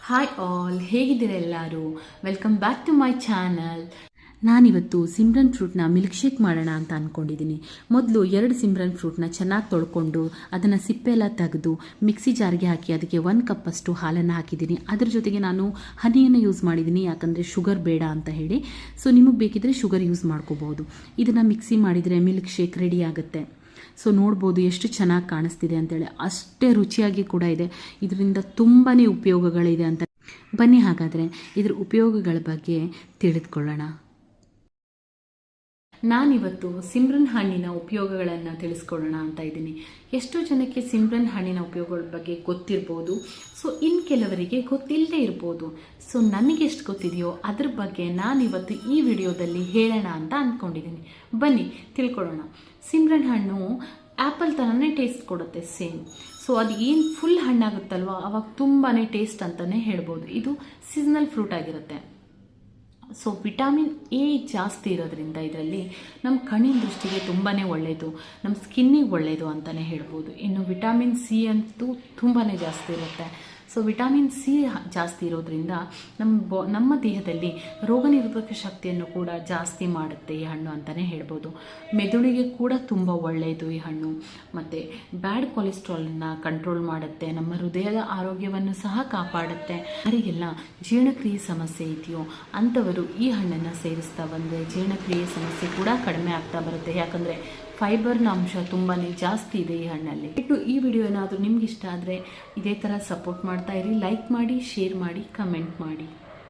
Hi all, ಹೇಗಿದ್ದೀರಾ ಎಲ್ಲರೂ? Welcome back to my channel. ನಾನಿವತ್ತು ಸಿಮ್ರನ್ ಫ್ರೂಟ್ನ ಮಿಲ್ಕ್ ಶೇಕ್ ಮಾಡೋಣ ಅಂತ ಅಂದ್ಕೊಂಡಿದ್ದೀನಿ. ಮೊದಲು 2 ಸಿಮ್ರನ್ ಫ್ರೂಟ್ನ ಚೆನ್ನಾಗಿ ತೊಳ್ಕೊಂಡು ಅದನ್ನು ಸಿಪ್ಪೆ ಎಲ್ಲ ತೆಗೆದು ಮಿಕ್ಸಿ ಜಾರ್ಗೆ ಹಾಕಿ ಅದಕ್ಕೆ 1 ಕಪ್ಪಷ್ಟು ಹಾಲನ್ನು ಹಾಕಿದ್ದೀನಿ. ಅದ್ರ ಜೊತೆಗೆ ನಾನು ಹನಿಯನ್ನು ಯೂಸ್ ಮಾಡಿದ್ದೀನಿ, ಯಾಕಂದರೆ ಶುಗರ್ ಬೇಡ ಅಂತ ಹೇಳಿ. ಸೊ ನಿಮಗೆ ಬೇಕಿದ್ರೆ ಶುಗರ್ ಯೂಸ್ ಮಾಡ್ಕೋಬೋದು. ಇದನ್ನು ಮಿಕ್ಸಿ ಮಾಡಿದರೆ ಮಿಲ್ಕ್ ಶೇಕ್ ರೆಡಿ ಆಗುತ್ತೆ. ಸೊ ನೋಡ್ಬೋದು ಎಷ್ಟು ಚೆನ್ನಾಗಿ ಕಾಣಿಸ್ತಿದೆ ಅಂತೇಳಿ, ಅಷ್ಟೇ ರುಚಿಯಾಗಿ ಕೂಡ ಇದೆ. ಇದರಿಂದ ತುಂಬಾ ಉಪಯೋಗಗಳಿದೆ ಅಂತ. ಬನ್ನಿ ಹಾಗಾದರೆ ಇದರ ಉಪಯೋಗಗಳ ಬಗ್ಗೆ ತಿಳಿದುಕೊಳ್ಳೋಣ. ನಾನಿವತ್ತು ಸಿಮ್ರನ್ ಹಣ್ಣಿನ ಉಪಯೋಗಗಳನ್ನು ತಿಳಿಸ್ಕೊಡೋಣ ಅಂತ ಇದ್ದೀನಿ. ಎಷ್ಟೋ ಜನಕ್ಕೆ ಸಿಮ್ರನ್ ಹಣ್ಣಿನ ಉಪಯೋಗಗಳ ಬಗ್ಗೆ ಗೊತ್ತಿರ್ಬೋದು, ಸೊ ಇನ್ನು ಕೆಲವರಿಗೆ ಗೊತ್ತಿಲ್ಲದೆ ಇರ್ಬೋದು. ಸೊ ನನಗೆ ಎಷ್ಟು ಗೊತ್ತಿದೆಯೋ ಅದ್ರ ಬಗ್ಗೆ ನಾನಿವತ್ತು ಈ ವಿಡಿಯೋದಲ್ಲಿ ಹೇಳೋಣ ಅಂತ ಅಂದ್ಕೊಂಡಿದ್ದೀನಿ. ಬನ್ನಿ ತಿಳ್ಕೊಳ್ಳೋಣ. ಸಿಮ್ರನ್ ಹಣ್ಣು ಆ್ಯಪಲ್ ಥರನೇ ಟೇಸ್ಟ್ ಕೊಡುತ್ತೆ ಸೇಮ್. ಸೊ ಅದು ಏನು ಫುಲ್ ಹಣ್ಣಾಗುತ್ತಲ್ವ ಅವಾಗ ತುಂಬಾ ಟೇಸ್ಟ್ ಅಂತಲೇ ಹೇಳ್ಬೋದು. ಇದು ಸೀಸನಲ್ ಫ್ರೂಟ್ ಆಗಿರುತ್ತೆ. ಸೊ ವಿಟಾಮಿನ್ ಎ ಜಾಸ್ತಿ ಇರೋದ್ರಿಂದ ಇದರಲ್ಲಿ ನಮ್ಮ ಕಣ್ಣಿನ ದೃಷ್ಟಿಗೆ ತುಂಬಾ ಒಳ್ಳೆಯದು, ನಮ್ಮ ಸ್ಕಿನ್ನಿಗೆ ಒಳ್ಳೆಯದು ಅಂತಲೇ ಹೇಳ್ಬೋದು. ಇನ್ನು ವಿಟಾಮಿನ್ ಸಿ ಅಂತೂ ತುಂಬಾ ಜಾಸ್ತಿ ಇರುತ್ತೆ. ಸೊ ವಿಟಾಮಿನ್ ಸಿ ಜಾಸ್ತಿ ಇರೋದ್ರಿಂದ ನಮ್ಮ ದೇಹದಲ್ಲಿ ರೋಗ ನಿರೋಧಕ ಶಕ್ತಿಯನ್ನು ಕೂಡ ಜಾಸ್ತಿ ಮಾಡುತ್ತೆ ಈ ಹಣ್ಣು ಅಂತಲೇ ಹೇಳ್ಬೋದು. ಮೆದುಳಿಗೆ ಕೂಡ ತುಂಬ ಒಳ್ಳೆಯದು ಈ ಹಣ್ಣು. ಮತ್ತು ಬ್ಯಾಡ್ ಕೊಲೆಸ್ಟ್ರಾಲನ್ನು ಕಂಟ್ರೋಲ್ ಮಾಡುತ್ತೆ, ನಮ್ಮ ಹೃದಯದ ಆರೋಗ್ಯವನ್ನು ಸಹ ಕಾಪಾಡುತ್ತೆ. ಯಾರಿಗೆಲ್ಲ ಜೀರ್ಣಕ್ರಿಯೆ ಸಮಸ್ಯೆ ಇದೆಯೋ ಅಂಥವರು ಈ ಹಣ್ಣನ್ನು ಸೇರಿಸ್ತಾ ಬಂದರೆ ಜೀರ್ಣಕ್ರಿಯೆ ಸಮಸ್ಯೆ ಕೂಡ ಕಡಿಮೆ ಆಗ್ತಾ ಬರುತ್ತೆ. ಯಾಕಂದರೆ ಫೈಬರ್ನ ಅಂಶ ತುಂಬಾ ಜಾಸ್ತಿ ಇದೆ ಈ ಹಣ್ಣಲ್ಲಿ. ಈ ವಿಡಿಯೋ ಏನಾದರೂ ನಿಮ್ಗೆ ಇಷ್ಟ ಆದರೆ ಇದೇ ಥರ ಸಪೋರ್ಟ್ ಮಾಡ್ತಾ ಇರಿ. ಲೈಕ್ ಮಾಡಿ, ಶೇರ್ ಮಾಡಿ, ಕಮೆಂಟ್ ಮಾಡಿ.